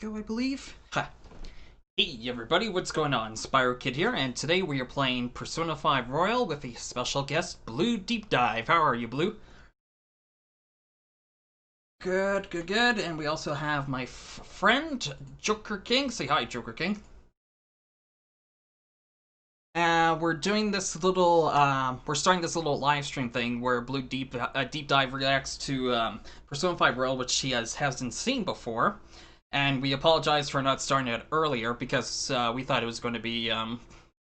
Go, I believe. Ha. Hey everybody, what's going on? Spyro Kid here, and today we are playing Persona 5 Royal with a special guest, Bluedeepdive. How are you, Blue? Good, good, good. And we also have my friend, Joker King. Say hi, Joker King. We're doing this little, we're starting this little live stream thing where Deep Dive reacts to Persona 5 Royal, which she hasn't seen before. And we apologize for not starting it earlier because we thought it was going to be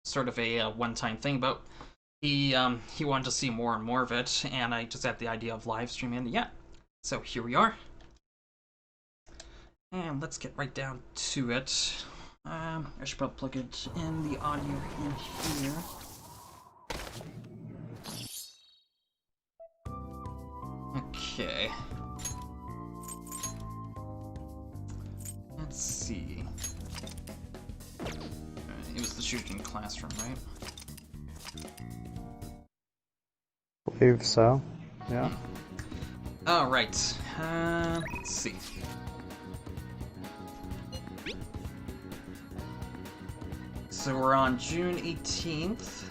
sort of a one-time thing, but he wanted to see more and more of it, and I just had the idea of live streaming. Yeah, so here we are, and let's get right down to it. I should probably plug it in the audio in here. Okay. Let's see. It was the shooting classroom, right? I believe so. Yeah. Alright. Let's see. So we're on June 18th.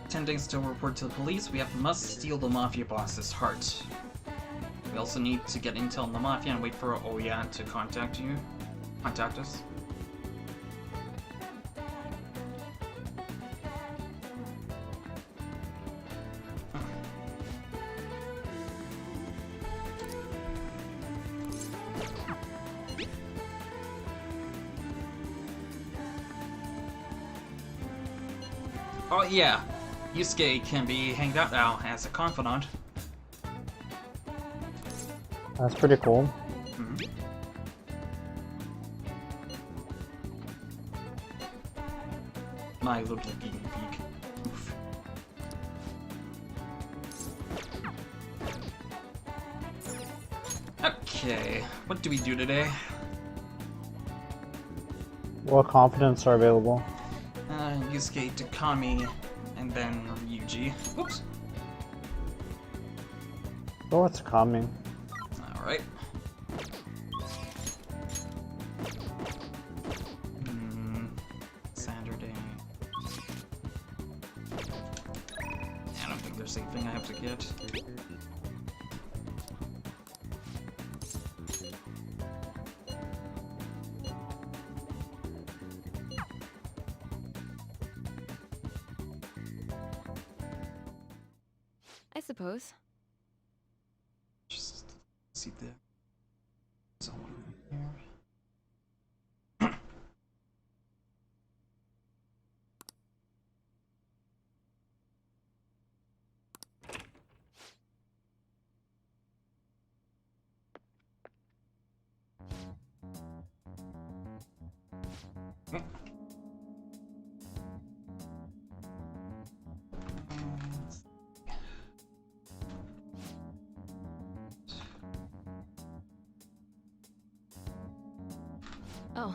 10 days to report to the police. We must steal the Mafia boss's heart. We also need to get intel on the Mafia and wait for Oya to contact us. Oh yeah, Yusuke can be hanged out now as a confidant. That's pretty cool. Mm-hmm. My little guinea pig. Oof. Okay, what do we do today? What confidence are available? Yusuke, Takami, and then Ryuji. Whoops. Oh, it's coming. Alright. Saturday. I don't think there's anything I have to get. I suppose. Just see the someone here. Oh.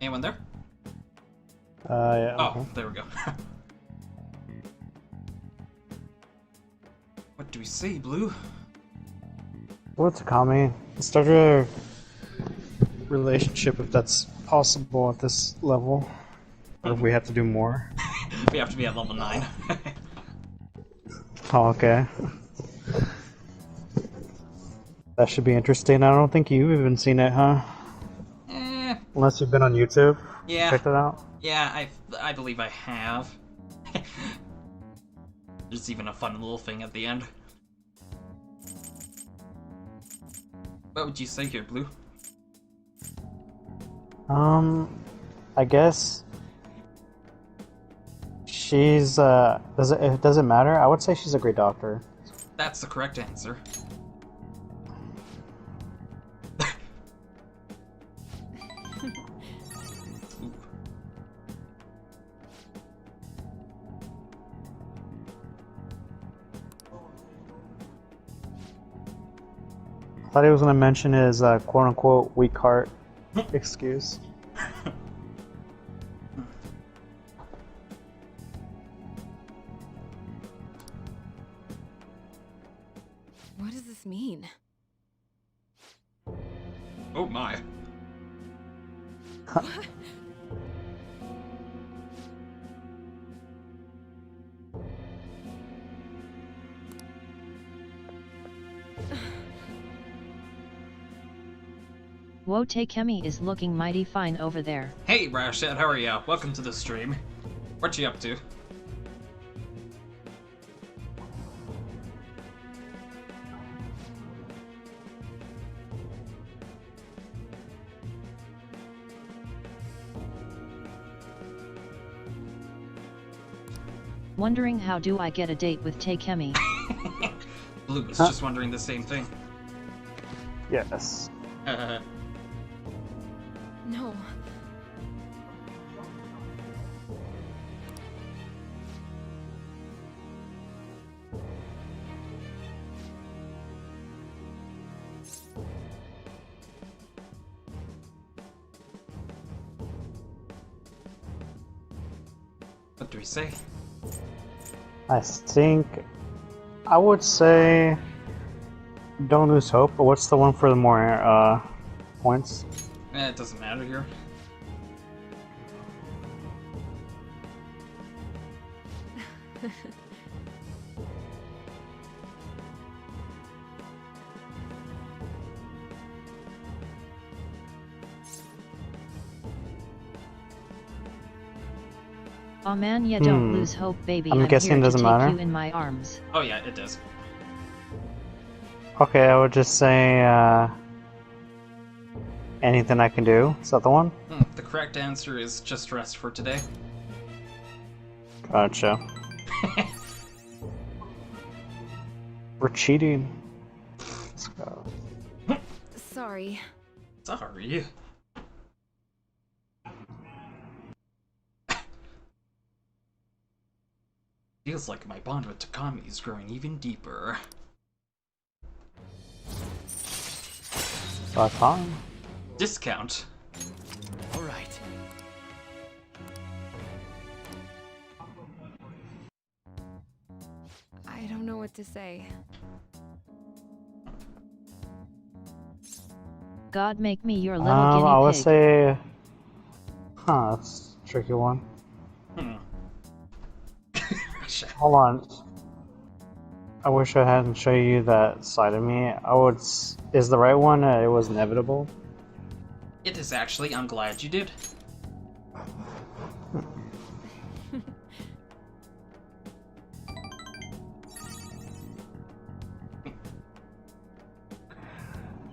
Anyone there? Yeah. Oh, there we go. What do we say, Blue? What's coming? Start a relationship if that's possible at this level. Or if we have to do more. We have to be at level 9. Oh, okay. That should be interesting. I don't think you've even seen it, huh? Eh, Unless you've been on YouTube. yeah, Checked it out. yeah, I believe I have. There's even a fun little thing at the end. What would you say here, Blue? I guess she's does it matter? I would say she's a great doctor. That's the correct answer. I thought he was gonna mention his quote unquote weak heart excuse. What does this mean? Oh my. Wotakemi is looking mighty fine over there. Hey, Rashad, how are ya? Welcome to the stream. What you up to? Wondering how do I get a date with Takemi? Blue was just wondering the same thing. Yes. No. What do we say? I think I would say don't lose hope, but what's the one for the more points? It doesn't matter here. Aw man, ya don't lose hope, baby. I'm guessing here it doesn't to take matter. you in my arms. Oh yeah, it does. Okay, I would just say anything I can do. Is that the one? The correct answer is just rest for today. Gotcha. We're cheating. Let's go. Sorry. Sorry. Feels like my bond with Takami is growing even deeper. That's fine. Discount. All right. I don't know what to say. God make me your little guinea pig. I would say, that's a tricky one. Hold on. I wish I hadn't shown you that side of me. Is the right one? It was inevitable. It is actually. I'm glad you did.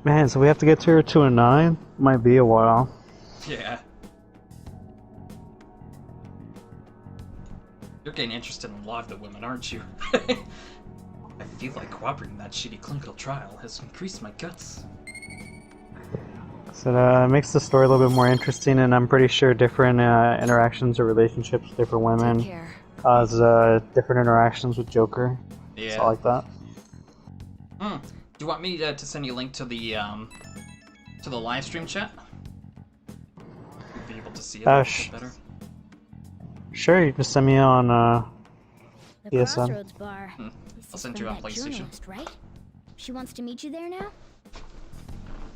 Man, so we have to get to her 2 and 9. Might be a while. Yeah. You're getting interested in a lot of the women, aren't you? I feel like cooperating in that shitty clinical trial has increased my guts. So it makes the story a little bit more interesting, and I'm pretty sure different interactions or relationships with different women Take care. cause different interactions with Joker. Yeah. So like that. Do you want me to send you a link to the live stream chat? You'll be able to see it a bit better. Sure, you can send me on The PSN. Crossroads Bar. I'll This send is you from on that PlayStation. journalist, right? She wants to meet you there now?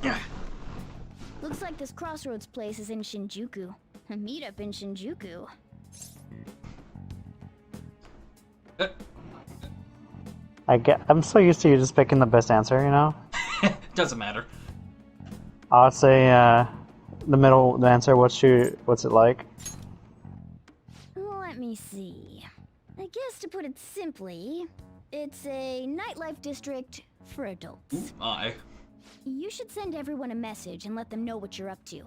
Yeah. Looks like this Crossroads place is in Shinjuku. A meetup in Shinjuku. I'm so used to you just picking the best answer, you know? Doesn't matter. I'd say the answer. What's it like? Let me see. I guess to put it simply, it's a nightlife district for adults. Aye. You should send everyone a message and let them know what you're up to.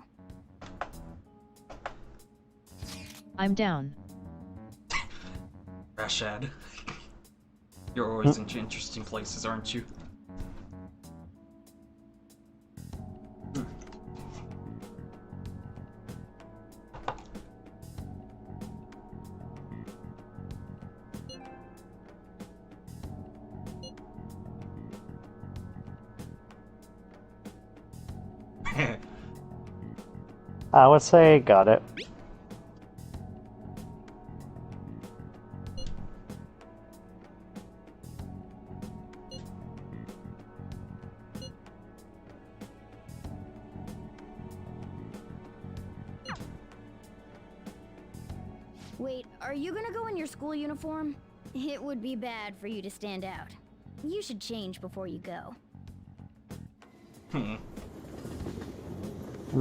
I'm down. Rashad. You're always in interesting places, aren't you? I would say got it. Wait, are you gonna go in your school uniform? It would be bad for you to stand out. You should change before you go. And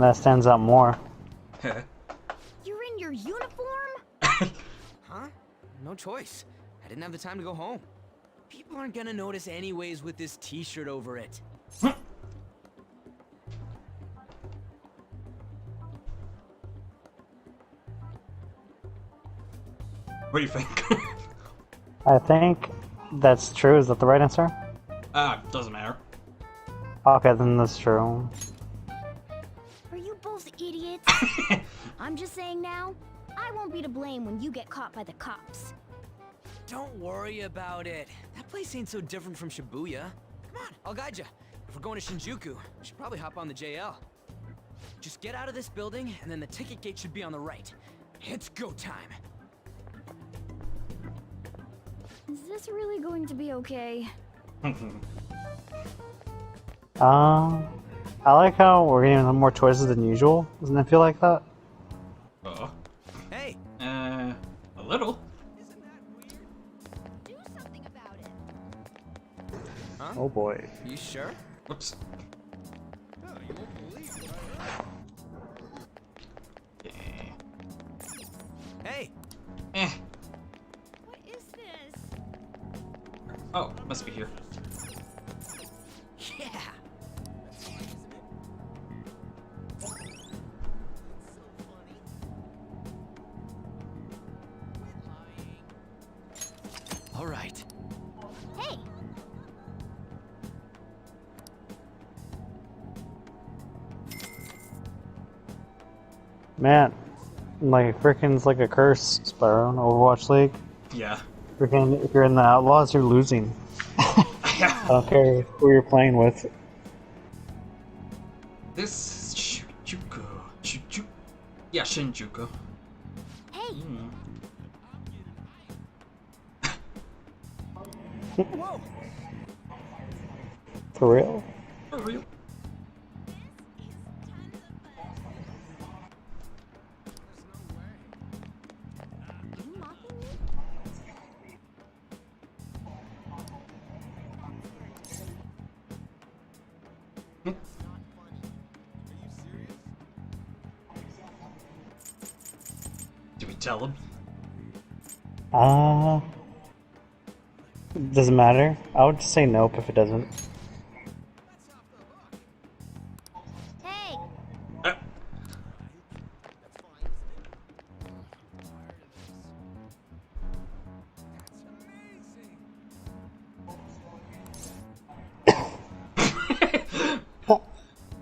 that stands out more. You're in your uniform? Huh? No choice. I didn't have the time to go home. People aren't gonna notice anyways with this t-shirt over it. What do you think? I think that's true. Is that the right answer? Doesn't matter. Okay, then that's true. Are you both idiots? I'm just saying now, I won't be to blame when you get caught by the cops. Don't worry about it. That place ain't so different from Shibuya. Come on, I'll guide you. If we're going to Shinjuku, we should probably hop on the JL. Just get out of this building, and then the ticket gate should be on the right. It's go time. Is this really going to be okay? I like how we're getting more choices than usual. Doesn't it feel like that? Hey, A little. Do something about it. huh? Oh boy. You sure? Whoops. Okay. Hey, Eh. What is this? Oh, must be here. yeah. All right. Hey! Man, like frickin's like a curse, Sparrow in Overwatch League. Yeah. Frickin', if you're in the Outlaws, you're losing. I don't care who you're playing with. This is Shinjuku. Shinjuku. Yeah, Shinjuku. Hey! Whoa. For real? For real? Are you mocking me? Do we tell him? Doesn't matter. I would just say nope if it doesn't. Hey! Uh,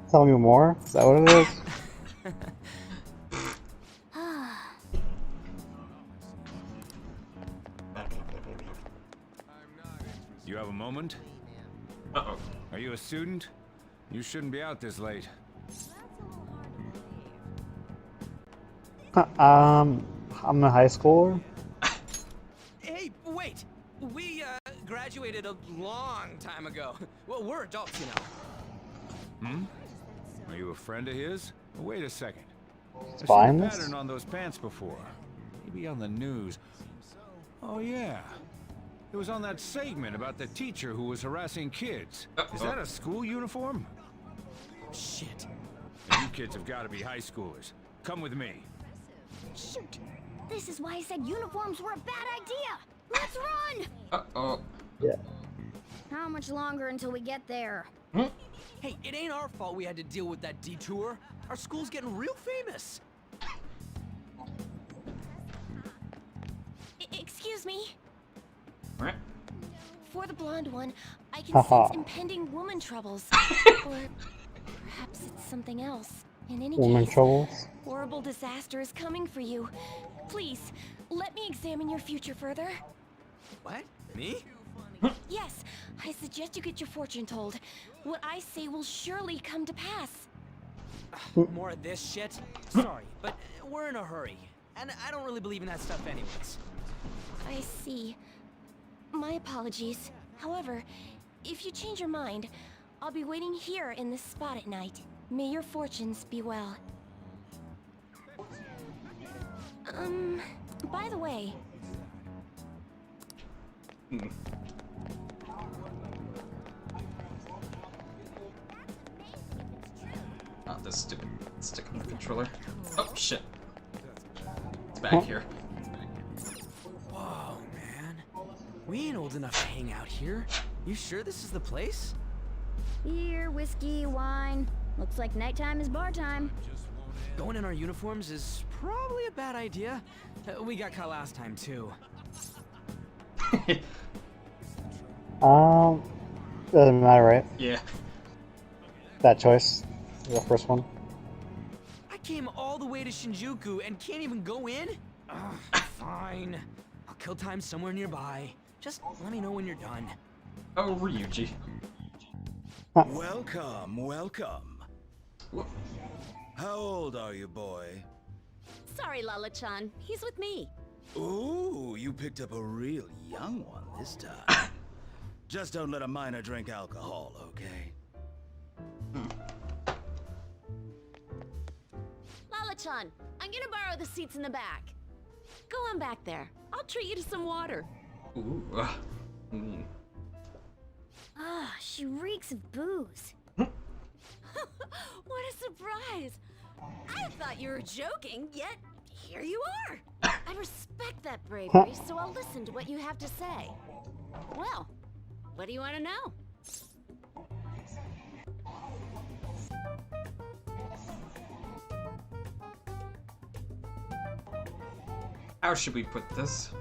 Tell me more? Is that what it is? You have a moment? Uh-oh. Are you a student? You shouldn't be out this late. I'm a high schooler. Hey, wait. We graduated a long time ago. Well, we're adults, you know. Hmm? Are you a friend of his? Wait a second. I've Buying seen a this? pattern on those pants before. Maybe on the news. Oh yeah. It was on that segment about the teacher who was harassing kids. Is that a school uniform? Shit. You kids have got to be high schoolers. Come with me. Shoot! This is why I said uniforms were a bad idea! Let's run! Uh-oh. Yeah. How much longer until we get there? Hey, it ain't our fault we had to deal with that detour. Our school's getting real famous. Excuse me. Right. For the blonde one, I can Haha. sense impending woman troubles. Or perhaps it's something else. In any Woman case, troubles. horrible disaster is coming for you. Please, let me examine your future further. What? Me? Yes, I suggest you get your fortune told. What I say will surely come to pass. More of this shit? Sorry, but we're in a hurry. And I don't really believe in that stuff anyways. I see. My apologies. However, if you change your mind, I'll be waiting here in this spot at night. May your fortunes be well. By the way... Oh, this stupid stick on the controller. Oh, shit. It's back here. Whoa, man. We ain't old enough to hang out here. You sure this is the place? Beer, whiskey, wine. Looks like nighttime is bar time. Going in our uniforms is probably a bad idea. We got caught last time, too. Doesn't matter, right? Yeah. That choice. The first one. I came all the way to Shinjuku and can't even go in? Ugh, fine. I'll kill time somewhere nearby. Just let me know when you're done. Oh, Ryuji. Welcome, welcome. Whoa. How old are you, boy? Sorry, Lala-chan. He's with me. Ooh, you picked up a real young one this time. Just don't let a minor drink alcohol, okay? Lala-chan, I'm gonna borrow the seats in the back. Go on back there. I'll treat you to some water. Ooh. Ah, she reeks of booze. What a surprise! I thought you were joking, yet here you are. I respect that bravery, so I'll listen to what you have to say. Well, what do you want to know? How should we put this?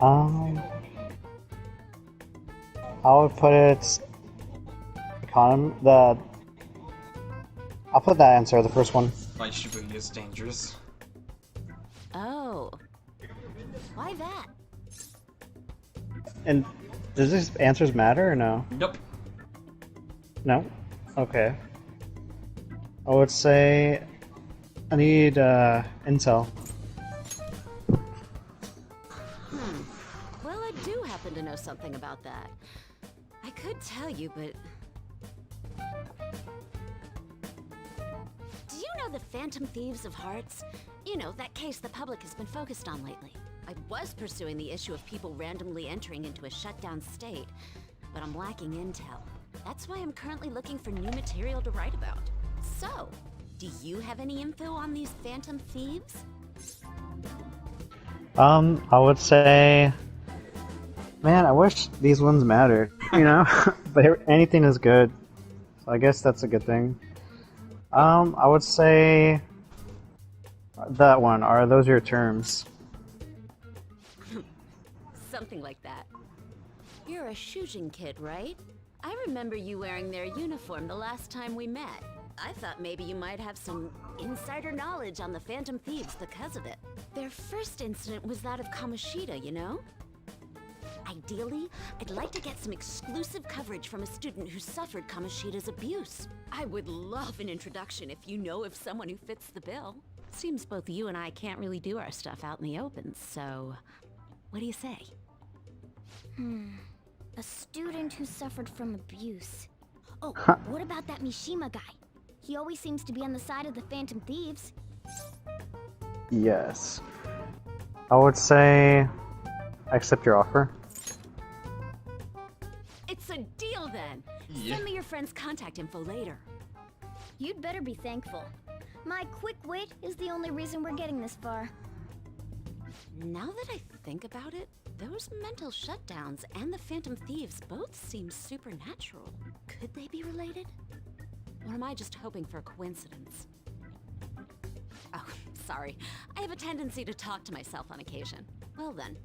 I would put it I'll put that answer, the first one. Why Shibuya is dangerous. Oh. Why that? And does these answers matter or no? Nope. No? Okay. I would say I need intel. Well, I do happen to know something about that. I could tell you, but... Do you know the Phantom Thieves of Hearts? You know, that case the public has been focused on lately. I was pursuing the issue of people randomly entering into a shutdown state, but I'm lacking intel. That's why I'm currently looking for new material to write about. So, do you have any info on these Phantom Thieves? I would say, man, I wish these ones mattered, you know? But anything is good. So I guess that's a good thing. I would say that one. Are those your terms? Something like that. You're a Shujin kid, right? I remember you wearing their uniform the last time we met. I thought maybe you might have some insider knowledge on the Phantom Thieves because of it. Their first incident was that of Kamoshida, you know? Ideally, I'd like to get some exclusive coverage from a student who suffered Kamoshida's abuse. I would love an introduction if you know of someone who fits the bill. Seems both you and I can't really do our stuff out in the open, so... what do you say? A student who suffered from abuse. Oh, what about that Mishima guy? He always seems to be on the side of the Phantom Thieves. Yes. I would say I accept your offer. Yeah. Send me your friend's contact info later. You'd better be thankful. My quick wit is the only reason we're getting this far. Now that I think about it, those mental shutdowns and the Phantom Thieves both seem supernatural. Could they be related? Or am I just hoping for a coincidence? Oh, sorry. I have a tendency to talk to myself on occasion. Well then,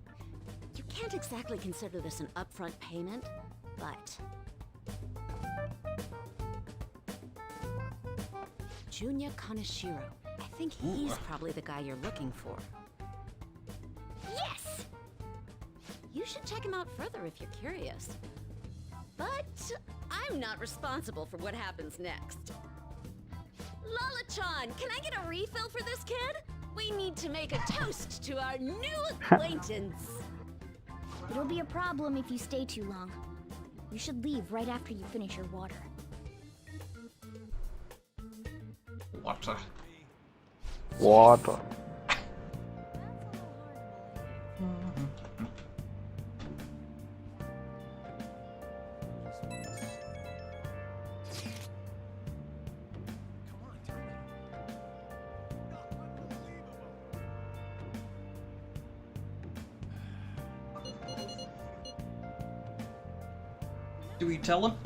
you can't exactly consider this an upfront payment, but... Junya Kaneshiro. I think he's probably the guy you're looking for. Yes! You should check him out further if you're curious. But I'm not responsible for what happens next. Lala-chan, can I get a refill for this kid? We need to make a toast to our new acquaintance. It'll be a problem if you stay too long. You should leave right after you finish your water. Water. Water. Do we tell him?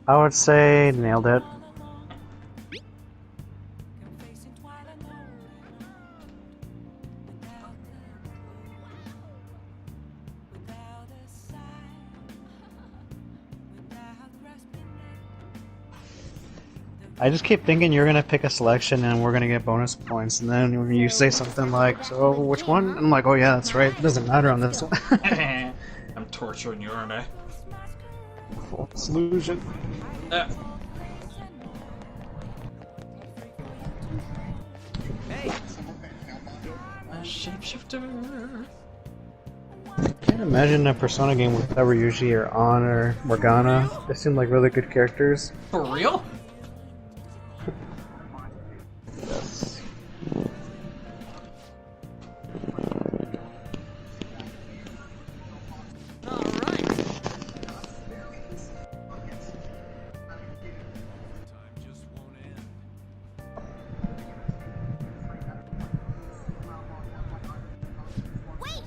I would say nailed it. I just keep thinking you're gonna pick a selection and we're gonna get bonus points, and then when you say something like, "So which one?" I'm like, "Oh yeah, that's right. It doesn't matter on this one." I'm torturing you, aren't I? False illusion. Hey, A shapeshifter. I can't imagine a Persona game without Ryuji or An or Morgana. They seem like really good characters. For real? Yes. all right. Wait!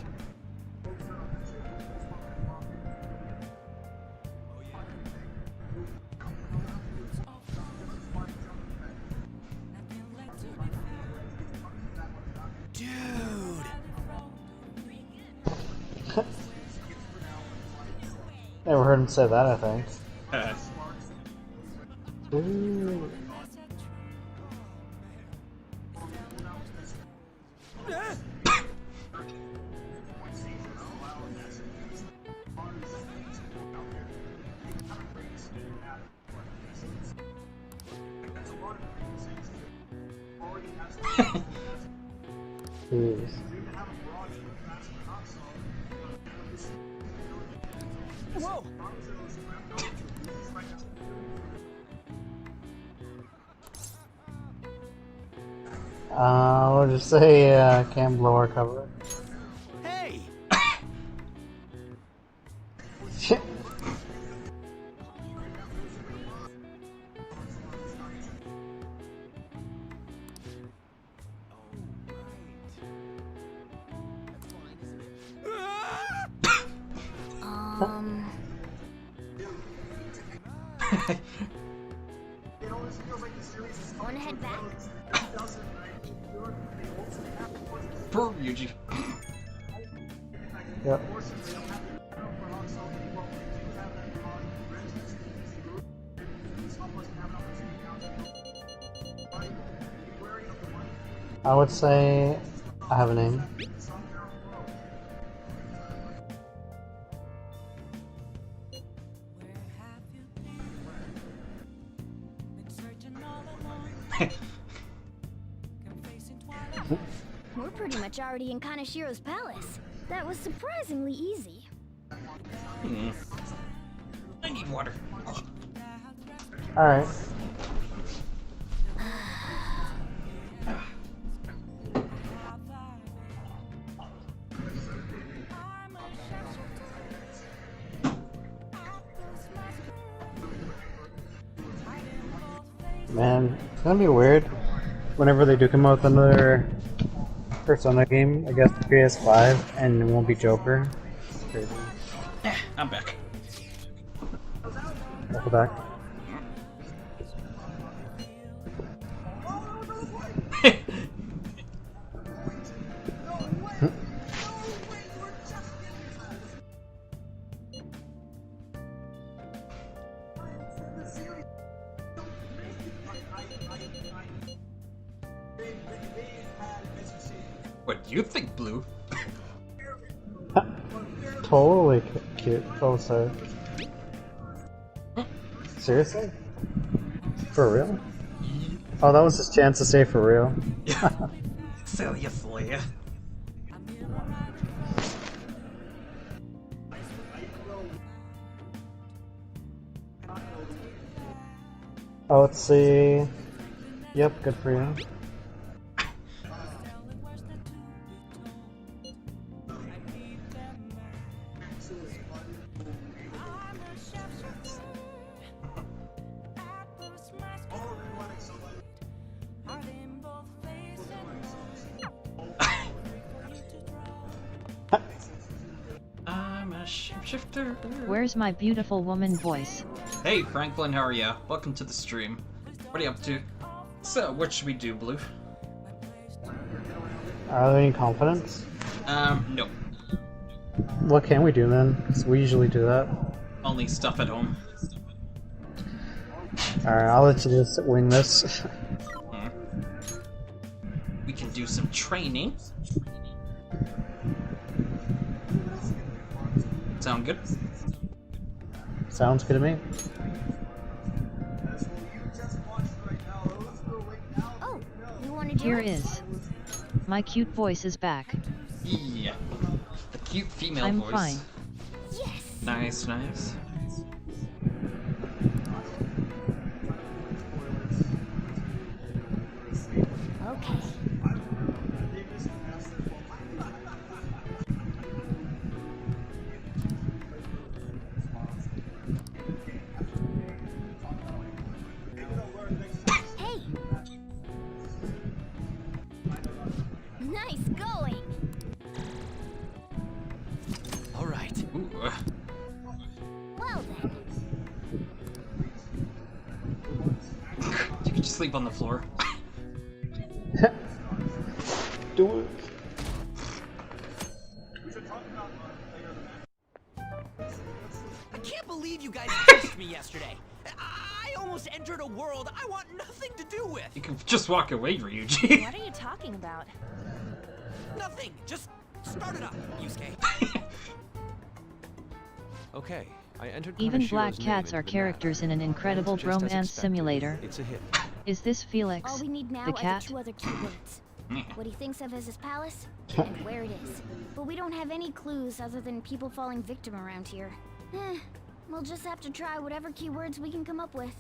Dude. Never heard him say that, I think. Uh, Ooh. Jeez. Whoa. We'll just say can blow or cover. Hey. Shit. Um... Wanna head back? poor Yuji. Yep. I would say I have a name. We're pretty much already in Kaneshiro's palace. That was surprisingly easy. I need water. Alright. Man, it's gonna be weird whenever they do come out with another Persona game, I guess, for PS5, and it won't be Joker. It's crazy. I'm back. Welcome back. What do you think, Blue? Totally cute. So sad. Seriously? For real? Oh, that was his chance to say for real. Seriously. Oh, let's see. Yep, good for you. I'm a shapeshifter. Where's my beautiful woman voice? Hey Franklin, how are ya? Welcome to the stream. What are you up to? So, what should we do, Blue? Are there any confidence? No. What can we do then? 'Cause we usually do that. Only stuff at home. Alright, I'll let you just wing this. We can do some training. Sound good? Sounds good to me. Oh, you want to do Here it? is. My cute voice is back. Yeah. The cute female I'm voice. fine. Yes. Nice, nice. Okay. Hey. Nice going. All right. Ooh. Well then. You can just sleep on the floor. Do it. I can't believe you guys pushed me yesterday. I almost entered a world I want nothing to do with. You can just walk away, Ryuji. What are you talking about? Nothing. Just start it up, Yusuke. Okay, I entered Even Kanashiro's black name cats into are the map. characters in an incredible Just as bromance expected, simulator. It's a hit. Is this Felix, All we need now the are the cat? 2 other keywords. What he thinks of as his palace, and where it is. But we don't have any clues other than people falling victim around here. We'll just have to try whatever keywords we can come up with.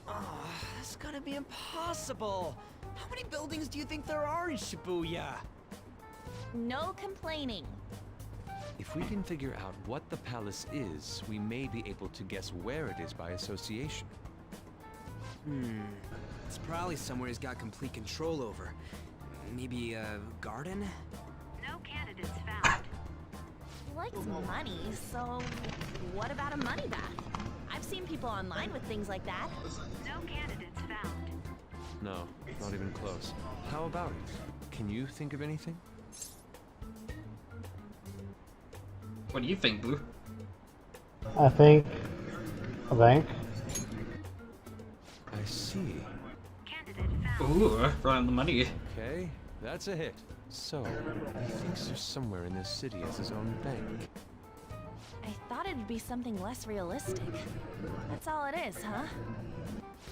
Oh, that's gonna be impossible. How many buildings do you think there are in Shibuya? No complaining. If we can figure out what the palace is, we may be able to guess where it is by association. It's probably somewhere he's got complete control over. Maybe a garden? No candidates found. He likes money, so what about a money bath? I've seen people online with things like that. No candidates found. No, not even close. How about it? Can you think of anything? What do you think, Blue? I think a bank. I see. Candidate found. Ooh, right on the money. Okay, that's a hit. So, he thinks there's somewhere in this city has his own bank. I thought it'd be something less realistic. That's all it is, huh?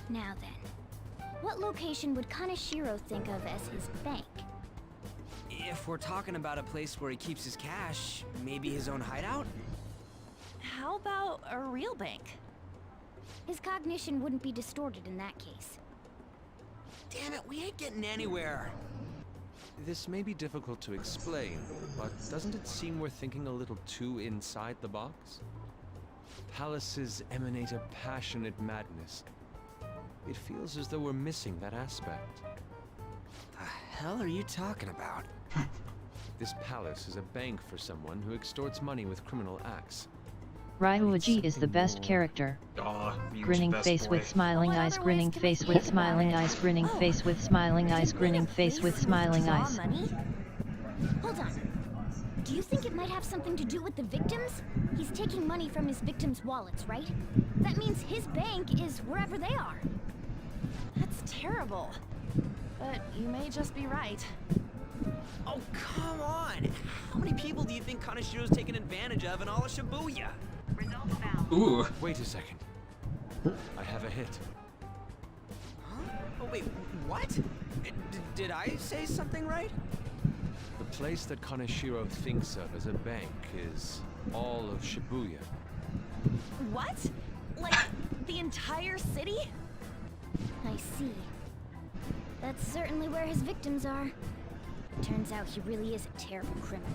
Now then, what location would Kaneshiro think of as his bank? If we're talking about a place where he keeps his cash, maybe his own hideout? How about a real bank? His cognition wouldn't be distorted in that case. Damn it, we ain't getting anywhere. This may be difficult to explain, but doesn't it seem we're thinking a little too inside the box? Palaces emanate a passionate madness. It feels as though we're missing that aspect. The hell are you talking about? This palace is a bank for someone who extorts money with criminal acts. Ryuji is the best character. Aw, Ryuji Grinning best face boy. with smiling What eyes, other grinning ways can we face think with about smiling it? eyes, grinning Oh, face with smiling eyes, Did we grinning need a face with place smiling to draw eyes. money? Hold on. Do you think it might have something to do with the victims? He's taking money from his victims' wallets, right? That means his bank is wherever they are. That's terrible. But you may just be right. Oh, come on! How many people do you think Kanashiro's taken advantage of in all of Shibuya? Ooh. Wait a second. I have a hit. Huh? Oh, wait, what? Did I say something right? The place that Kanashiro thinks of as a bank is all of Shibuya. What? Like, the entire city? I see. That's certainly where his victims are. Turns out he really is a terrible criminal.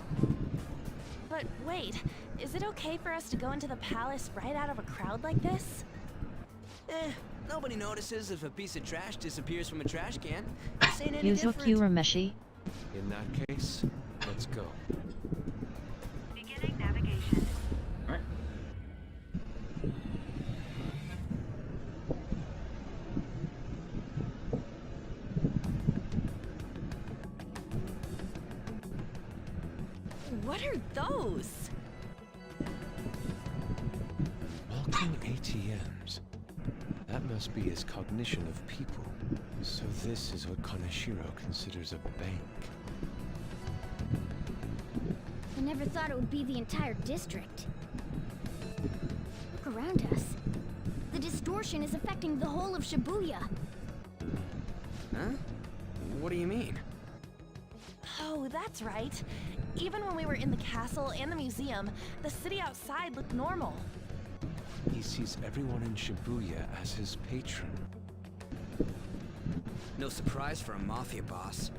But wait, is it okay for us to go into the palace right out of a crowd like this? Nobody notices if a piece of trash disappears from a trash can. This ain't any Yuzuki different. Rameshi. In that case, let's go. Beginning navigation. Alright. What are those? Walking ATMs. That must be his cognition of people. So this is what Kanashiro considers a bank. I never thought it would be the entire district. Look around us. The distortion is affecting the whole of Shibuya. Huh? What do you mean? Oh, that's right. Even when we were in the castle and the museum, the city outside looked normal. He sees everyone in Shibuya as his patron. No surprise for a mafia boss.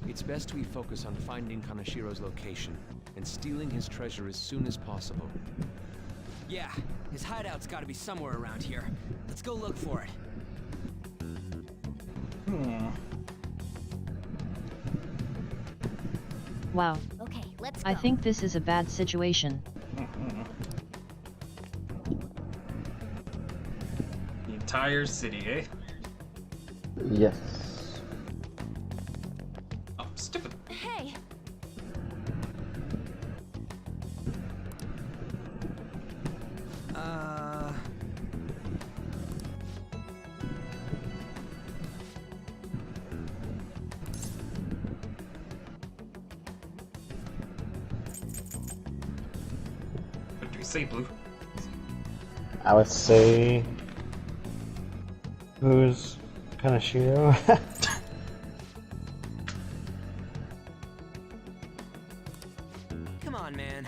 It's best we focus on finding Kanashiro's location and stealing his treasure as soon as possible. Yeah, his hideout's gotta be somewhere around here. Let's go look for it. Wow. Okay, let's go. I think this is a bad situation. The entire city, eh? Yes. Oh, stupid. Hey, What do we say, Blue? I would say. Who's Kanashiro? come on, man.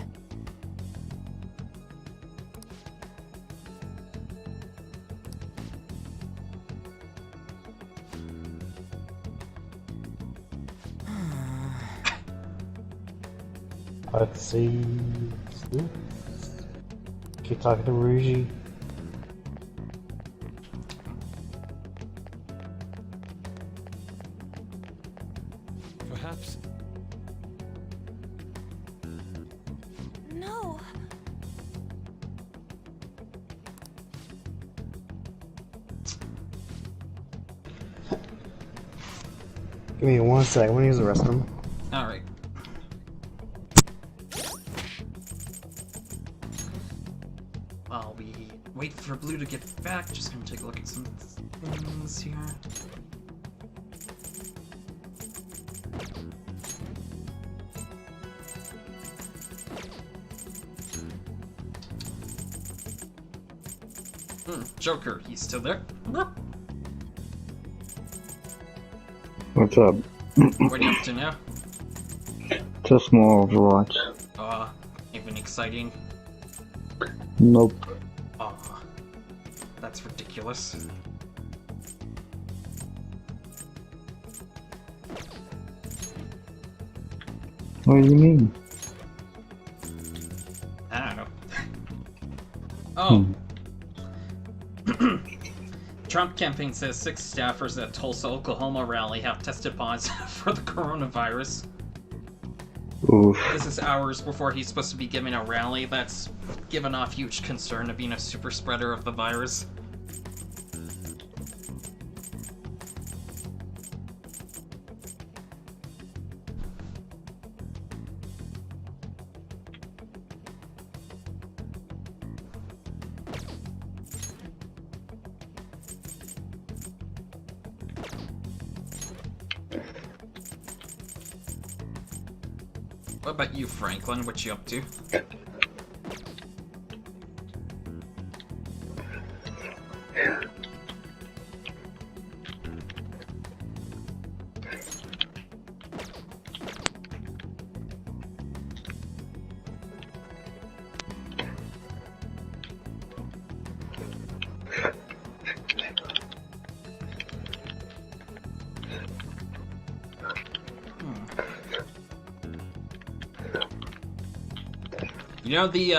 Let's see. Keep talking to Ryuji. Perhaps no. Give me 1 sec. I'm gonna use the restroom. Alright. While we wait for Blue to get back, just gonna take a look at some things here. Joker, he's still there? What's up? What are you up to now? Just more Overwatch. Anything exciting? Nope. That's ridiculous. What do you mean? I don't know. Oh. Trump campaign says 6 staffers at Tulsa, Oklahoma rally have tested positive for the coronavirus. Oof. This is hours before he's supposed to be giving a rally. That's given off huge concern of being a super spreader of the virus. What about you, Franklin? What you up to? You know the,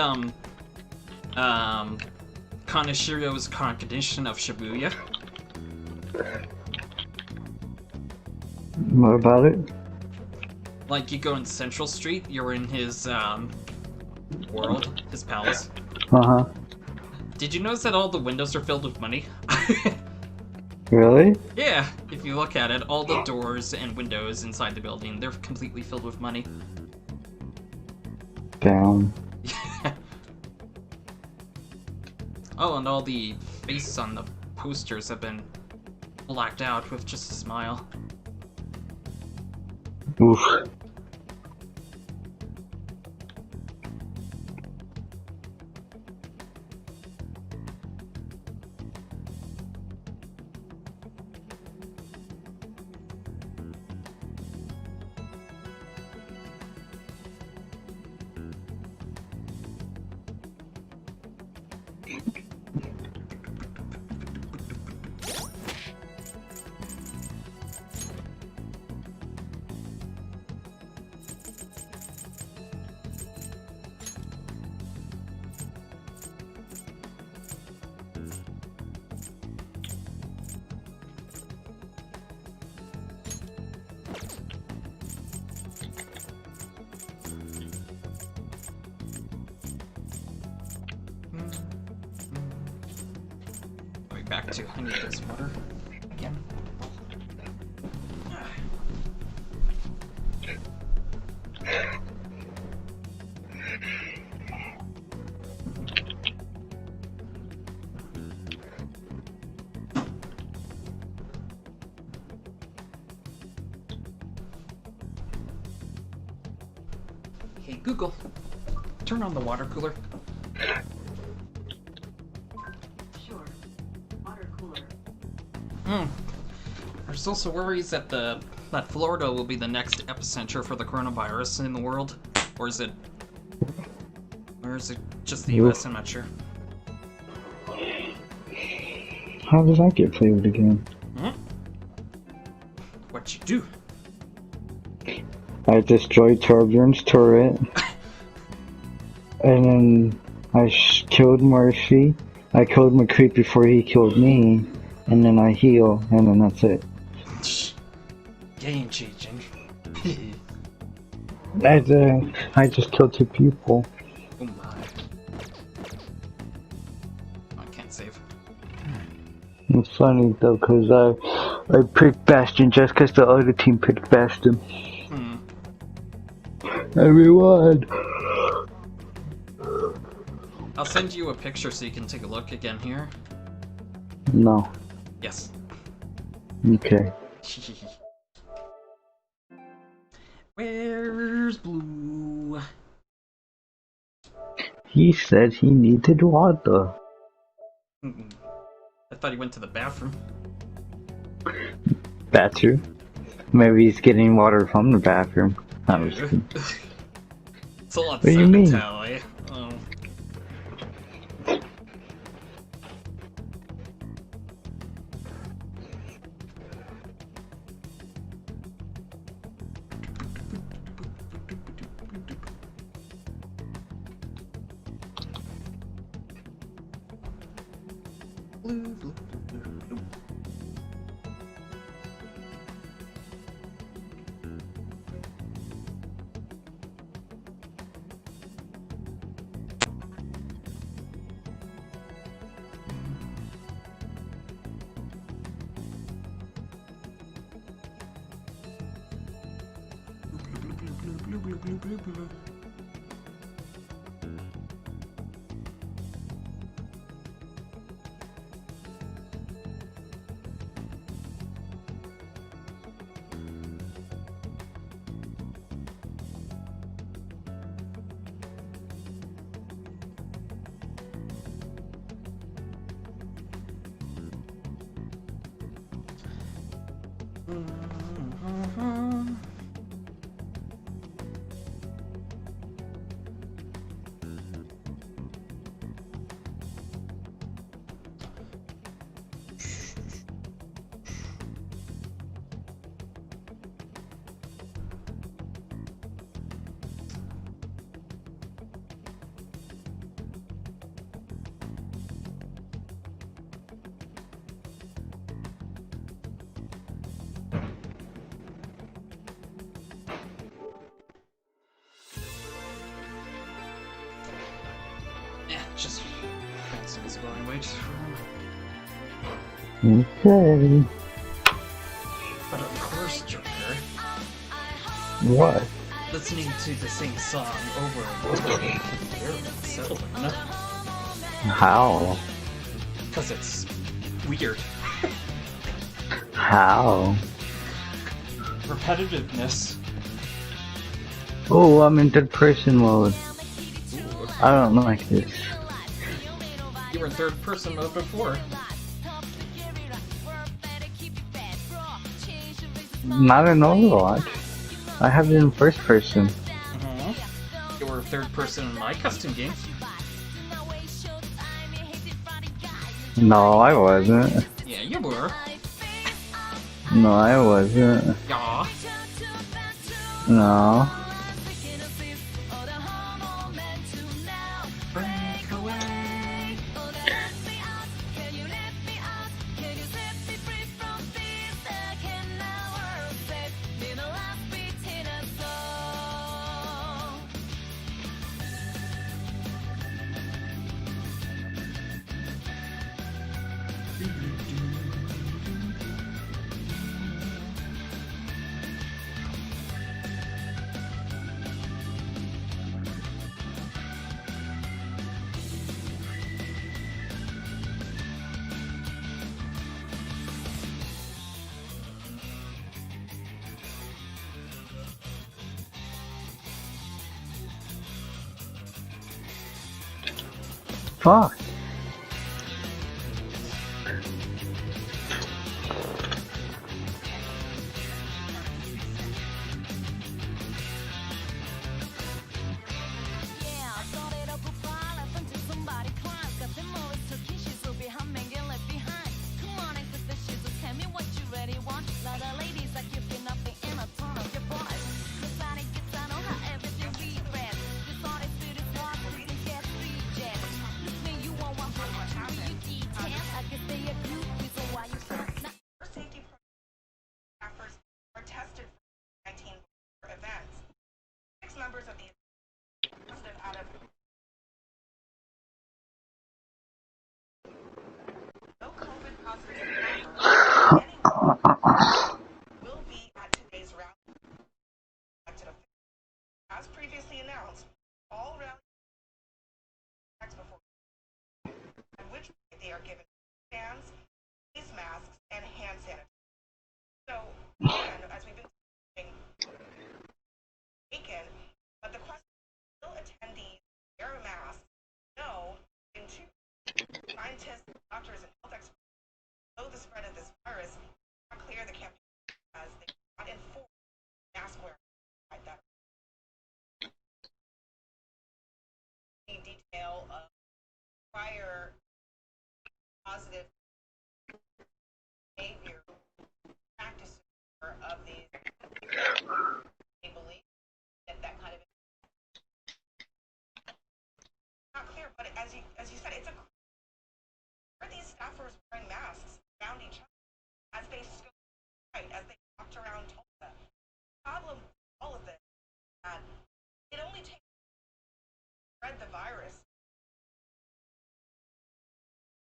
Kanashiro's cognition of Shibuya? What about it? Like, you go in Central Street, you're in his, world, his palace. Uh-huh. Did you notice that all the windows are filled with money? Really? Yeah, if you look at it, all the doors and windows inside the building, they're completely filled with money. Damn. Oh, and all the faces on the posters have been blacked out with just a smile. Oof. Going back to, I need this water again. Hey Google, turn on the water cooler. Sure. Water cooler. There's also worries that that Florida will be the next epicenter for the coronavirus in the world, or is it just the U.S.? I'm not sure. How does that get played again? What'd you do? I destroyed Torbjorn's turret. And then I killed Murphy. I killed McCreep before he killed me. And then I heal, and then that's it. Game changing. I just killed 2 people. Oh my. I can't save. It's funny though, cause I picked Bastion just cause the other team picked Bastion. Everyone! I'll send you a picture so you can take a look again here. No. Yes. Okay. Where's Blue? He said he needed water. I thought he went to the bathroom. Bathroom? Maybe he's getting water from the bathroom. I was kidding. It's a lot What do you to mean? tell, eh? Oh. Blue, blue, blue, blue, blue. Blue, blue, blue, blue, blue, blue. Yeah, just fancy going way too long. Okay. But of course, Joker, What? listening to the same song over and over, you're unsettling. How? Because it's weird. How? Repetitiveness. Oh, I'm in third person mode. I don't like this. You were in third person mode before. Not in Overwatch. I have it in first person. You were third person in my custom games. No, I wasn't. Yeah, you were. No, I wasn't. Yaw. No. Break away. Fuck. As previously announced, all rally before at which point they are given fans, face masks, and hand sanitizer. So, again, as we've been saying, taken, but the question is, will attendees wear a mask? No, and two, scientists, doctors, and health experts know the spread of this virus. Not clear the campaign as they not enforce mask wearing. That detail of prior positive behavior practices of these, they believe that kind of not clear, but as you said, it's a are these staffers the virus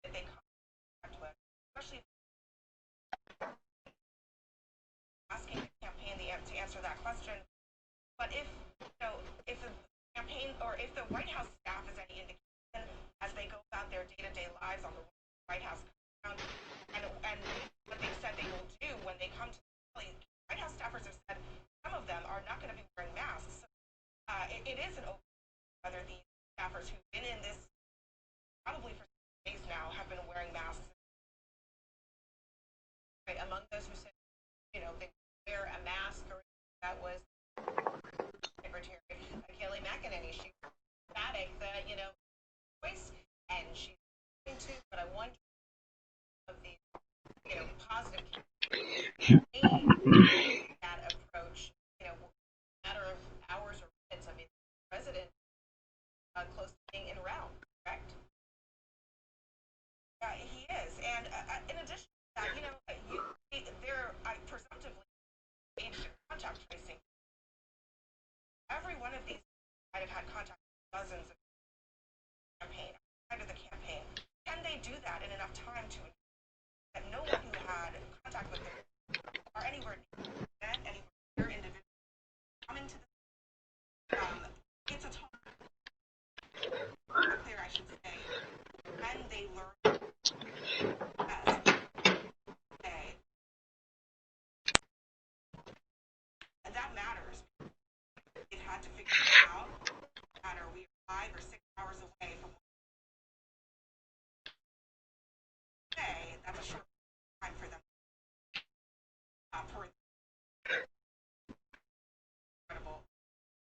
that they contact with, especially asking the campaign to answer that question. But if if the campaign or if the White House staff is any indication as they go about their day-to-day lives on the White House ground, and what they said they will do when they come to the rally, White House staffers have said some of them are not going to be wearing masks. It is an open whether these staffers who've been in this probably for days now have been wearing masks. Right, among those who said, they wear a mask, or that was Secretary Kayleigh McEnany. She was emphatic that, voice, and she's going to, but I wonder of the, positive that approach, a matter of hours or minutes. I mean, the president close to being in route, correct? He is, and in addition to that, they're presumptively engaged in contact tracing. Every one of these might have had contact with dozens of campaign, outside of the campaign. Can they do that in enough time to that no one who had contact with them or anywhere near anywhere near individual come into the it's a tall clear, I should say, and they learn okay. And that matters. It had to figure it out. Matter we are 5 or 6 hours away from say that's a short time for them for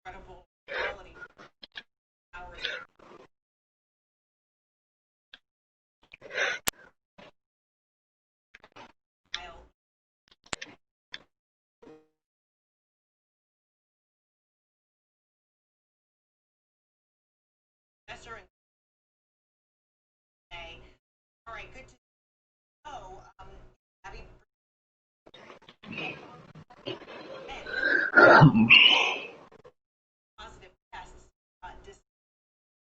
incredible quality hours. Professor and say, all right, good to know. Abby, positive tests,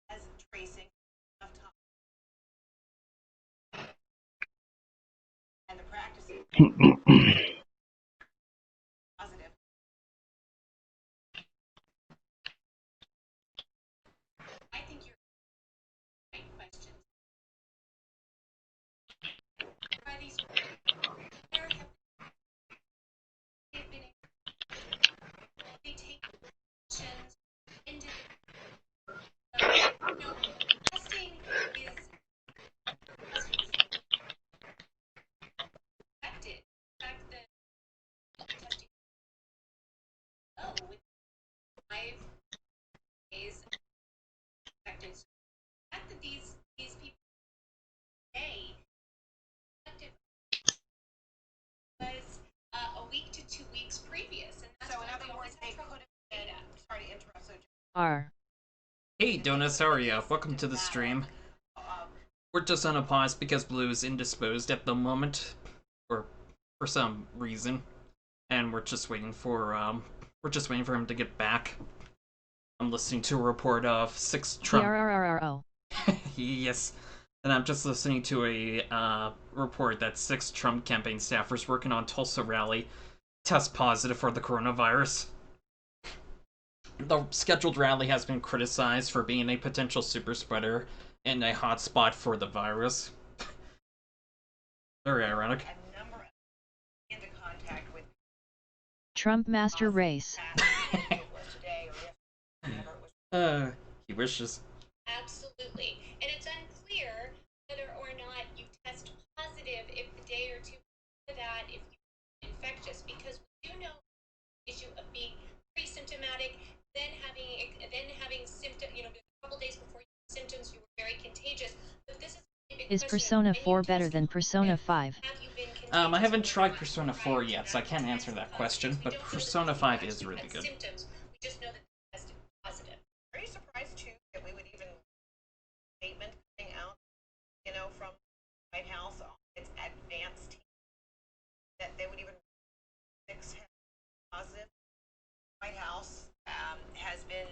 as tracing enough time, and the practicing positive. I think you're right questions. Try these. There have been they take actions into testing is affected. The fact that testing with 5 days affected. So the fact that these people say effective was a week to 2 weeks previous, and that's so in other words they could have been. Sorry to interrupt. So R. Hey Donuts, how are ya? Welcome to the stream. We're just on a pause because Blue is indisposed at the moment, or for some reason, and we're just waiting for him to get back. I'm listening to a report of 6 Trump. TRRRRO. Yes, and I'm just listening to a report that 6 Trump campaign staffers working on Tulsa rally test positive for the coronavirus. The scheduled rally has been criticized for being a potential super spreader and a hotspot for the virus. Very ironic. Trump master race. He wishes. Absolutely. And it's unclear whether or not you test positive if the day or 2 before that, if you're infectious, because we do know the issue of being pre-symptomatic, then having symptoms, a couple days before you have symptoms, you were very contagious. But this is Persona 4 better than Persona 5? I haven't tried Persona 4 yet, so I can't answer that question, but Persona 5 is really good. Symptoms. We just know that they tested positive. Are you surprised too that we would even statement coming out, from White House on its advanced team that they would even 6 positive? White House has been,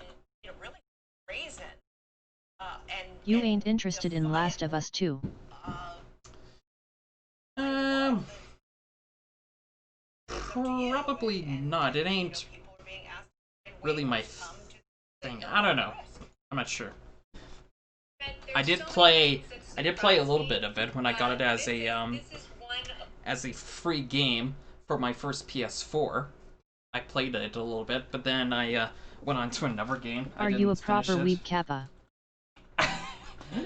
really brazen You ain't interested in Last of Us 2. Probably not. It ain't really my thing. I don't know. I'm not sure. I did play a little bit of it when I got it as a free game for my first PS4. I played it a little bit, but then I went on to another game. Are you a proper weeb kappa?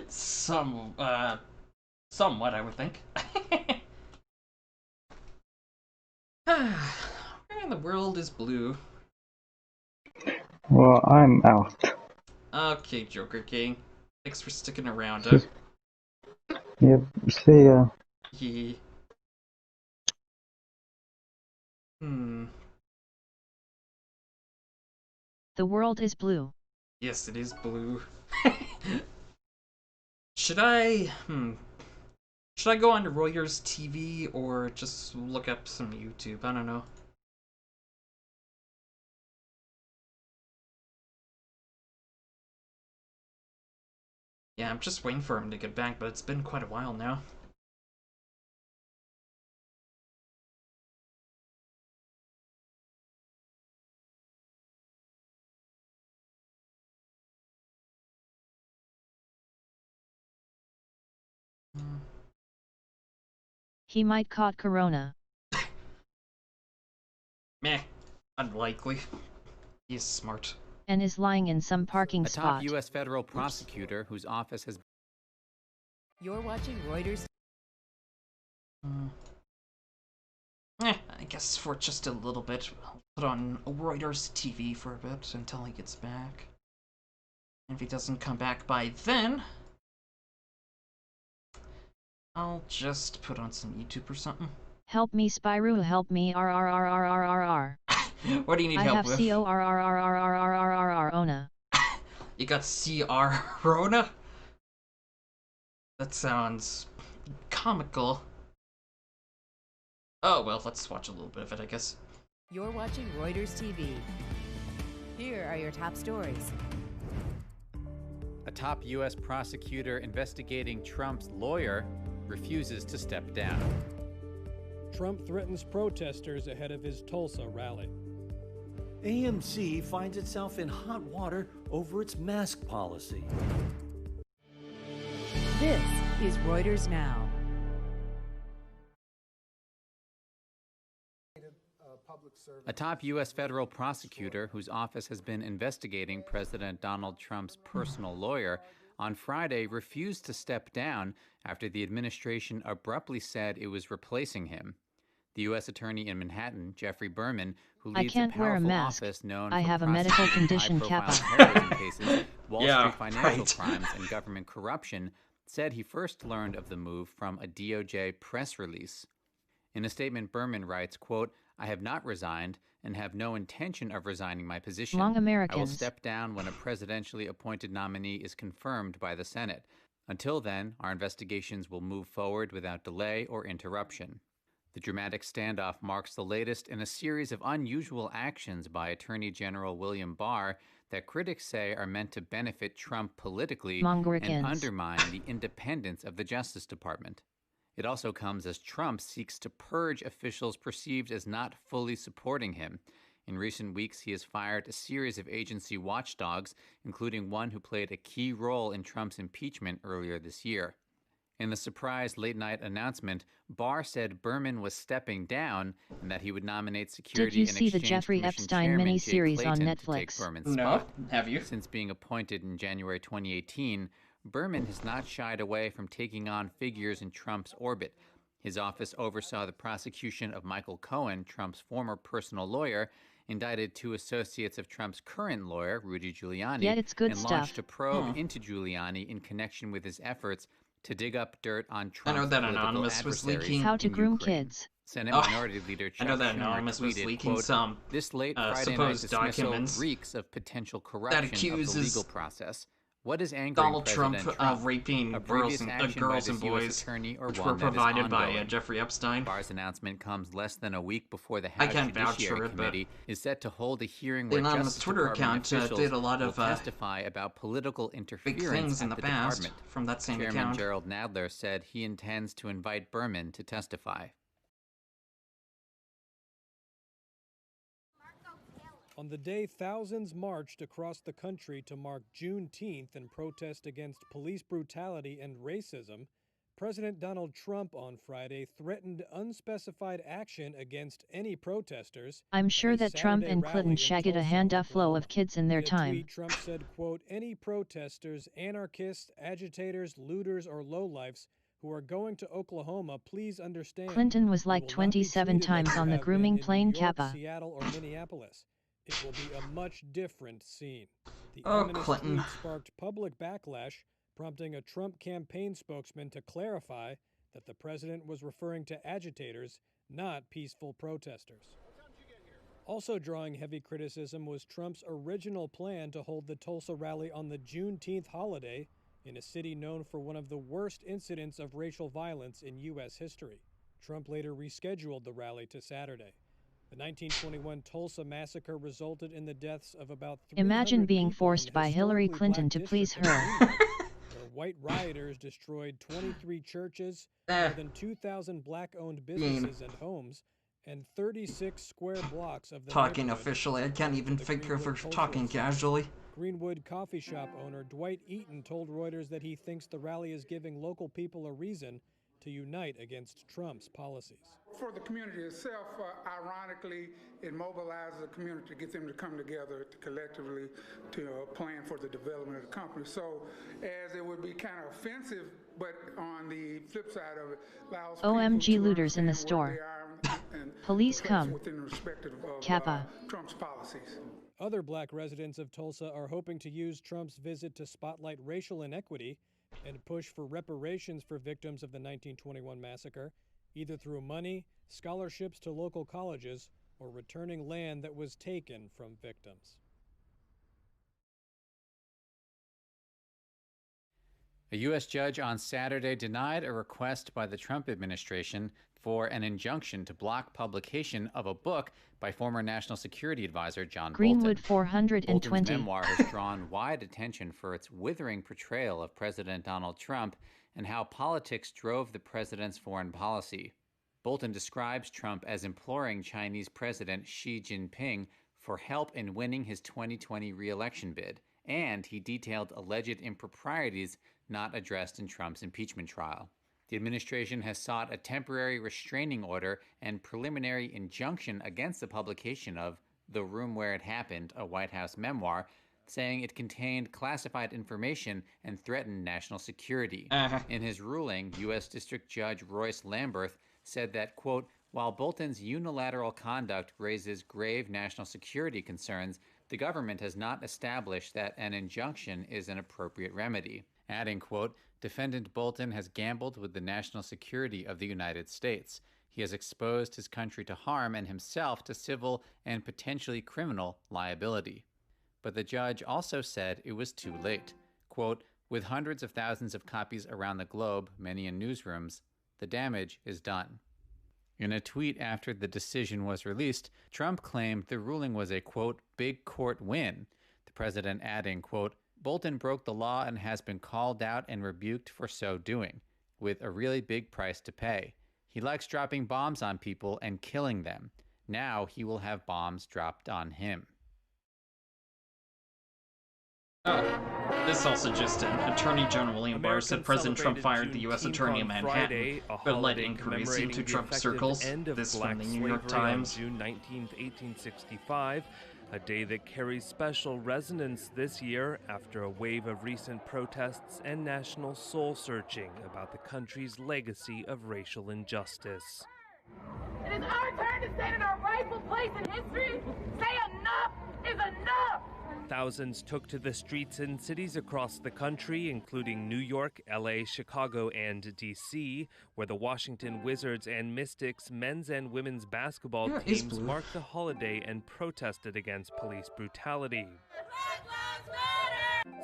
Somewhat, I would think. Where in the world is Blue? Well, I'm out. Okay, Joker King. Thanks for sticking around. Yep, see ya. Yeah. The world is blue. Yes, it is blue. Should I go on to Reuters TV or just look up some YouTube? I don't know. Yeah, I'm just waiting for him to get back, but it's been quite a while now. He might caught corona. Meh. Unlikely. He's smart. And is lying in some parking A spot. top U.S. federal prosecutor whose office has... You're watching Reuters. I guess for just a little bit. I'll put on Reuters TV for a bit until he gets back. And if he doesn't come back by then, I'll just put on some YouTube or something. Help me, Spyro, help me, RRRRRRR. What do you need help with? I have CORRRRRRRRR Ona. You got CR Rona? That sounds comical. Oh, well, let's watch a little bit of it, I guess. You're watching Reuters TV. Here are your top stories. A top U.S. prosecutor investigating Trump's lawyer refuses to step down. Trump threatens protesters ahead of his Tulsa rally. AMC finds itself in hot water over its mask policy. This is Reuters Now. A top U.S. federal prosecutor whose office has been investigating President Donald Trump's personal lawyer on Friday refused to step down after the administration abruptly said it was replacing him. The U.S. Attorney in Manhattan, Jeffrey Berman, who leads a powerful office known I for have a medical condition, high-profile Kappa. terrorism cases, Wall Street financial crimes, and government corruption, said he first learned of the move from a DOJ press release. In a statement, Berman writes, quote, "I have not resigned and have no intention of resigning my position. Long I will Americans. step down when a presidentially appointed nominee is confirmed by the Senate. Until then, our investigations will move forward without delay or interruption." The dramatic standoff marks the latest in a series of unusual actions by Attorney General William Barr that critics say are meant to benefit Trump politically and Mongoricans. undermine the independence of the Justice Department. It also comes as Trump seeks to purge officials perceived as not fully supporting him. In recent weeks, he has fired a series of agency watchdogs, including one who played a key role in Trump's impeachment earlier this year. In the surprise late-night announcement, Barr said Berman was stepping down and that he would nominate Security Did you and see the Exchange Jeffrey Commission Epstein Chairman Jay miniseries on Clayton to take Netflix? Berman's No, spot. have you? Since being appointed in January 2018, Berman has not shied away from taking on figures in Trump's orbit. His office oversaw the prosecution of Michael Cohen, Trump's former personal lawyer, indicted 2 associates of Trump's current lawyer, Rudy Giuliani, Yet it's good and stuff. launched a probe into Giuliani in connection with his efforts to dig up dirt on Trump's I know that political Anonymous was adversaries leaking. How to in groom Ukraine. kids. Senate Oh, Minority Leader Chuck I know that Schumer Anonymous was tweeted, leaking quote, some "This late Friday night supposed dismissal documents reeks of potential that corruption of the accuses legal process. What is angering Donald President Trump raping A girls previous and action girls by and this U.S. boys, attorney or which one were that is provided by ongoing? Jeffrey Epstein. Barr's announcement comes less than a week before the I House can't vouch Judiciary for it, but Committee is set to hold a hearing the where anonymous Justice Twitter Department account officials did a lot will of testify about political big interference things in at the the past department. from that same Chairman account. Gerald Nadler said he intends to invite Berman to testify. On the day thousands marched across the country to mark Juneteenth in protest against police brutality and racism, President Donald Trump on Friday threatened unspecified action against any protesters. I'm sure that Trump and Clinton shagged a handful of kids in their In a time. tweet, Trump said, quote, "Any protesters, anarchists, agitators, looters, or lowlifes who are going to Oklahoma, please understand. Clinton was you like will not be 27 treated like times you on the have been grooming in plane New York, Kappa. Seattle, or Minneapolis. It will be a much different scene." The Oh, ominous Clinton. tweet sparked public backlash, prompting a Trump campaign spokesman to clarify that the president was referring to agitators, not peaceful protesters. Also drawing heavy criticism was Trump's original plan to hold the Tulsa rally on the Juneteenth holiday in a city known for one of the worst incidents of racial violence in U.S. history. Trump later rescheduled the rally to Saturday. The 1921 Tulsa massacre resulted in the deaths of about 300 Imagine being people in forced the by Hillary historically Clinton black to please district of her. Greenwood, where white rioters destroyed 23 churches, more than 2,000 black-owned businesses and homes, and 36 square blocks of the Talking neighborhood. officially, I can't even The figure if we're Greenwood talking Cultural casually. Center. Greenwood coffee shop owner Dwight Eaton told Reuters that he thinks the rally is giving local people a reason to unite against Trump's policies. For the community itself, ironically, it mobilizes the community to get them to come together to collectively to plan for the development of the company. So, as it would be kind of offensive, but on the flip side of it, allows OMG people to looters in the understand where store. they are and Police place come. within the respective of Kappa. Trump's policies. Other black residents of Tulsa are hoping to use Trump's visit to spotlight racial inequity and push for reparations for victims of the 1921 massacre, either through money, scholarships to local colleges, or returning land that was taken from victims. A U.S. judge on Saturday denied a request by the Trump administration for an injunction to block publication of a book by former National Security Advisor John Greenwood Bolton. 420. Bolton's memoir has drawn wide attention for its withering portrayal of President Donald Trump and how politics drove the president's foreign policy. Bolton describes Trump as imploring Chinese President Xi Jinping for help in winning his 2020 re-election bid, and he detailed alleged improprieties not addressed in Trump's impeachment trial. The administration has sought a temporary restraining order and preliminary injunction against the publication of The Room Where It Happened, a White House memoir, saying it contained classified information and threatened national security. In his ruling, U.S. District Judge Royce Lamberth said that, quote, while Bolton's unilateral conduct raises grave national security concerns, the government has not established that an injunction is an appropriate remedy. Adding, quote, Defendant Bolton has gambled with the national security of the United States. He has exposed his country to harm and himself to civil and potentially criminal liability. But the judge also said it was too late. Quote, with hundreds of thousands of copies around the globe, many in newsrooms, the damage is done. In a tweet after the decision was released, Trump claimed the ruling was a, quote, big court win. The president adding, quote, Bolton broke the law and has been called out and rebuked for so doing, with a really big price to pay. He likes dropping bombs on people and killing them. Now he will have bombs dropped on him. Oh, this also just in. Attorney General William Barr said President Trump fired the U.S. Attorney in Manhattan, but led inquiries into Trump circles. This from the New York Times. June 19, 1865, a day that carries special resonance this year after a wave of recent protests and national soul-searching about the country's legacy of racial injustice. It is our turn to stand in our rightful place in history. Say enough is enough! Thousands took to the streets in cities across the country, including New York, LA, Chicago, and D.C., where the Washington Wizards and Mystics men's and women's basketball teams marked the holiday and protested against police brutality.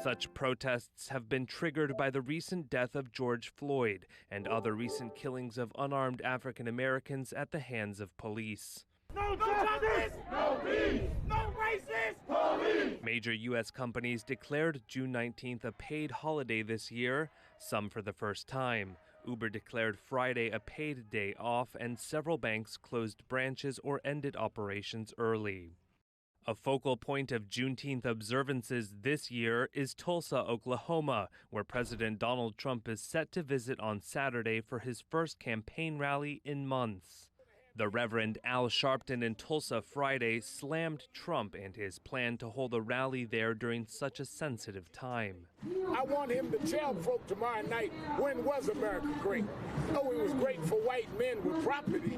Such protests have been triggered by the recent death of George Floyd and other recent killings of unarmed African Americans at the hands of police. No justice! No peace! No racist! Police! Major U.S. companies declared June 19th a paid holiday this year, some for the first time. Uber declared Friday a paid day off, and several banks closed branches or ended operations early. A focal point of Juneteenth observances this year is Tulsa, Oklahoma, where President Donald Trump is set to visit on Saturday for his first campaign rally in months. The Reverend Al Sharpton in Tulsa Friday slammed Trump and his plan to hold a rally there during such a sensitive time. I want him to tell folk tomorrow night, when was America great? Oh, it was great for white men with property,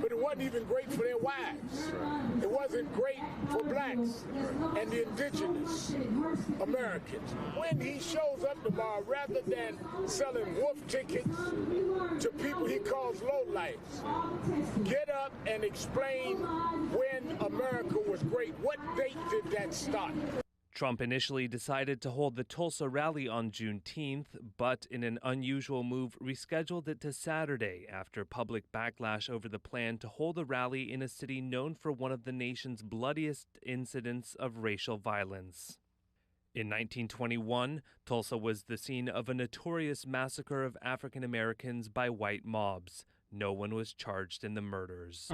but it wasn't even great for their wives. It wasn't great for blacks and the indigenous Americans. When he shows up tomorrow, rather than selling wolf tickets to people he calls lowlifes, get up and explain when America was great. What date did that start? Trump initially decided to hold the Tulsa rally on Juneteenth, but in an unusual move rescheduled it to Saturday after public backlash over the plan to hold a rally in a city known for one of the nation's bloodiest incidents of racial violence. In 1921, Tulsa was the scene of a notorious massacre of African Americans by white mobs. No one was charged in the murders.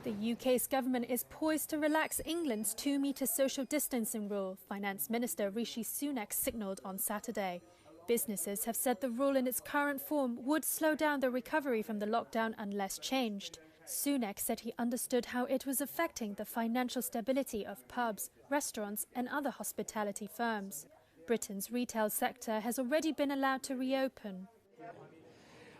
The UK's government is poised to relax England's 2-metre social distancing rule, Finance Minister Rishi Sunak signalled on Saturday. Businesses have said the rule in its current form would slow down the recovery from the lockdown unless changed. Sunak said he understood how it was affecting the financial stability of pubs, restaurants and other hospitality firms. Britain's retail sector has already been allowed to reopen.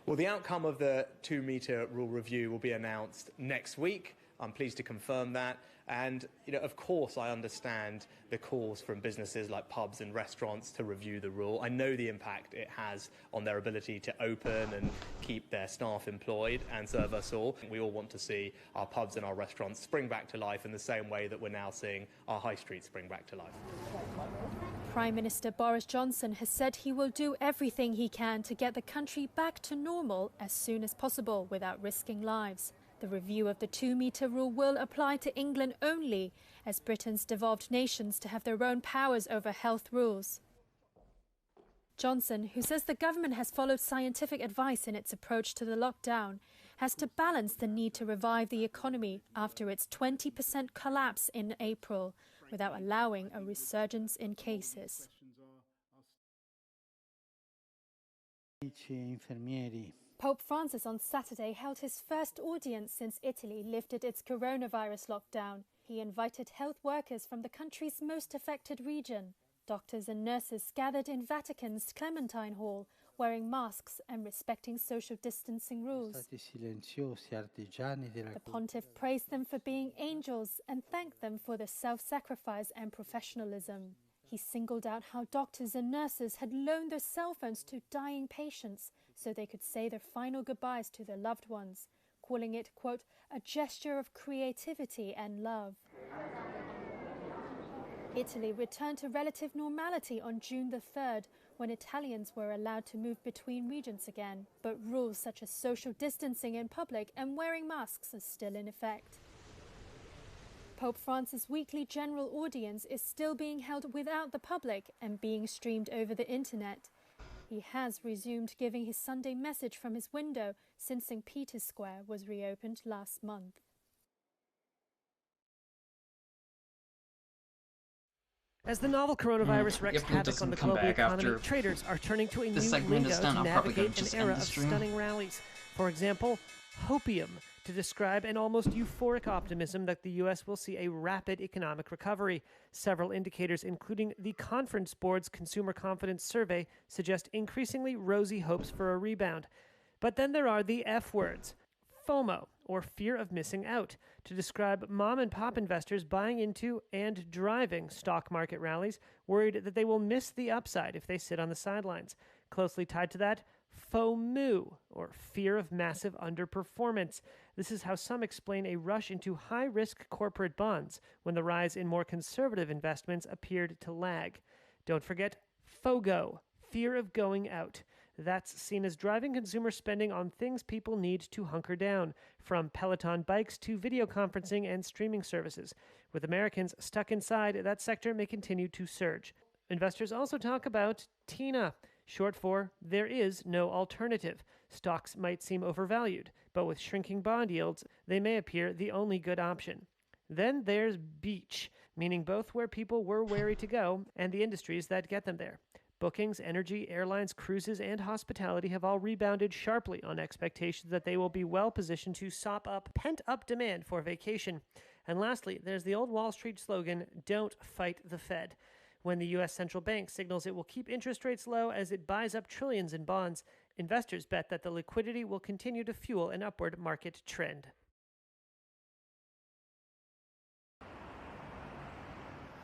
Well, the outcome of the 2-metre rule review will be announced next week. I'm pleased to confirm that. And, of course, I understand the calls from businesses like pubs and restaurants to review the rule. I know the impact it has on their ability to open and keep their staff employed and serve us all. We all want to see our pubs and our restaurants spring back to life in the same way that we're now seeing our high streets spring back to life. Prime Minister Boris Johnson has said he will do everything he can to get the country back to normal as soon as possible without risking lives. The review of the 2-metre rule will apply to England only, as Britain's devolved nations to have their own powers over health rules. Johnson, who says the government has followed scientific advice in its approach to the lockdown, has to balance the need to revive the economy after its 20% collapse in April, without allowing a resurgence in cases. Pope Francis on Saturday held his first audience since Italy lifted its coronavirus lockdown. He invited health workers from the country's most affected region. Doctors and nurses gathered in Vatican's Clementine Hall, wearing masks and respecting social distancing rules. The pontiff praised them for being angels and thanked them for their self-sacrifice and professionalism. He singled out how doctors and nurses had loaned their cell phones to dying patients so they could say their final goodbyes to their loved ones, calling it, quote, a gesture of creativity and love. Italy returned to relative normality on June the 3rd, when Italians were allowed to move between regions again, but rules such as social distancing in public and wearing masks are still in effect. Pope Francis' weekly general audience is still being held without the public and being streamed over the internet. He has resumed giving his Sunday message from his window since St. Peter's Square was reopened last month. As the novel coronavirus wreaks havoc on the global economy, traders are turning to a new lingo to navigate an era of stunning rallies. For example, hopium, to describe an almost euphoric optimism that the U.S. will see a rapid economic recovery. Several indicators, including the Conference Board's Consumer Confidence Survey, suggest increasingly rosy hopes for a rebound. But then there are the F words. FOMO, or fear of missing out, to describe mom-and-pop investors buying into and driving stock market rallies, worried that they will miss the upside if they sit on the sidelines. Closely tied to that, FOMO, or fear of massive underperformance. This is how some explain a rush into high-risk corporate bonds when the rise in more conservative investments appeared to lag. Don't forget FOGO, fear of going out. That's seen as driving consumer spending on things people need to hunker down, from Peloton bikes to video conferencing and streaming services. With Americans stuck inside, that sector may continue to surge. Investors also talk about TINA, short for there is no alternative. Stocks might seem overvalued, but with shrinking bond yields, they may appear the only good option. Then there's beach, meaning both where people were wary to go and the industries that get them there. Bookings, energy, airlines, cruises, and hospitality have all rebounded sharply on expectations that they will be well positioned to sop up pent-up demand for vacation. And lastly, there's the old Wall Street slogan, don't fight the Fed. When the U.S. central bank signals it will keep interest rates low as it buys up trillions in bonds, investors bet that the liquidity will continue to fuel an upward market trend.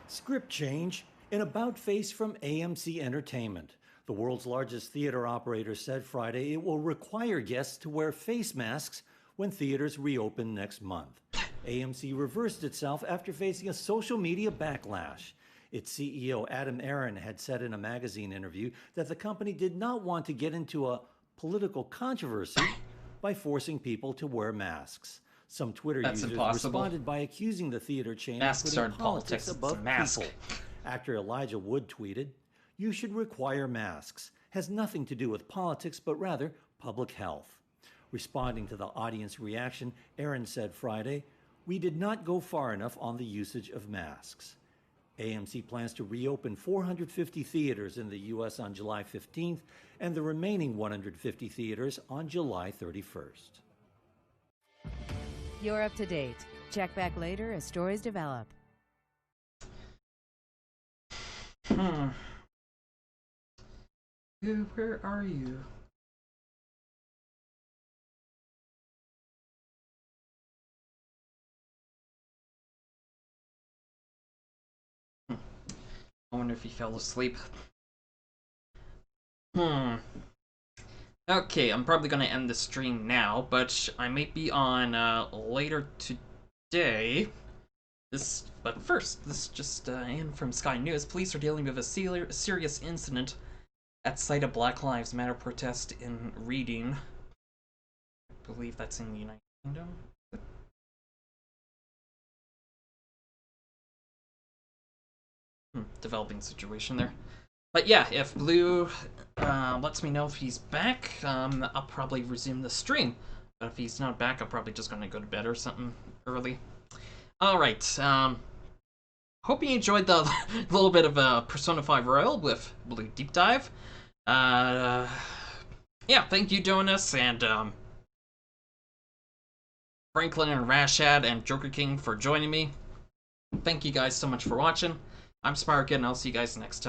Script change. An about-face from AMC Entertainment. The world's largest theater operator said Friday it will require guests to wear face masks when theaters reopen next month. AMC reversed itself after facing a social media backlash. Its CEO, Adam Aron, had said in a magazine interview that the company did not want to get into a political controversy by forcing people to wear masks. Some Twitter users responded by accusing the theater chain of putting politics above people. Actor Elijah Wood tweeted, "You should require masks. Has nothing to do with politics, but rather public health." Responding to the audience reaction, Aaron said Friday, "We did not go far enough on the usage of masks." AMC plans to reopen 450 theaters in the U.S. on July 15th and the remaining 150 theaters on July 31st. You're up to date. Check back later as stories develop. Where are you? I wonder if he fell asleep. Okay, I'm probably gonna end the stream now, but I might be on later today. But first, this just in from Sky News. Police are dealing with a serious incident at site of Black Lives Matter protest in Reading. I believe that's in the United Kingdom. Developing situation there. But yeah, if Blue lets me know if he's back, I'll probably resume the stream. But if he's not back, I'm probably just gonna go to bed or something early. Alright, hope you enjoyed the little bit of Persona 5 Royal with Bluedeepdive. Yeah, thank you, Jonas, and Franklin and Rashad and Joker King for joining me. Thank you guys so much for watching. I'm Sparkin, and I'll see you guys next time.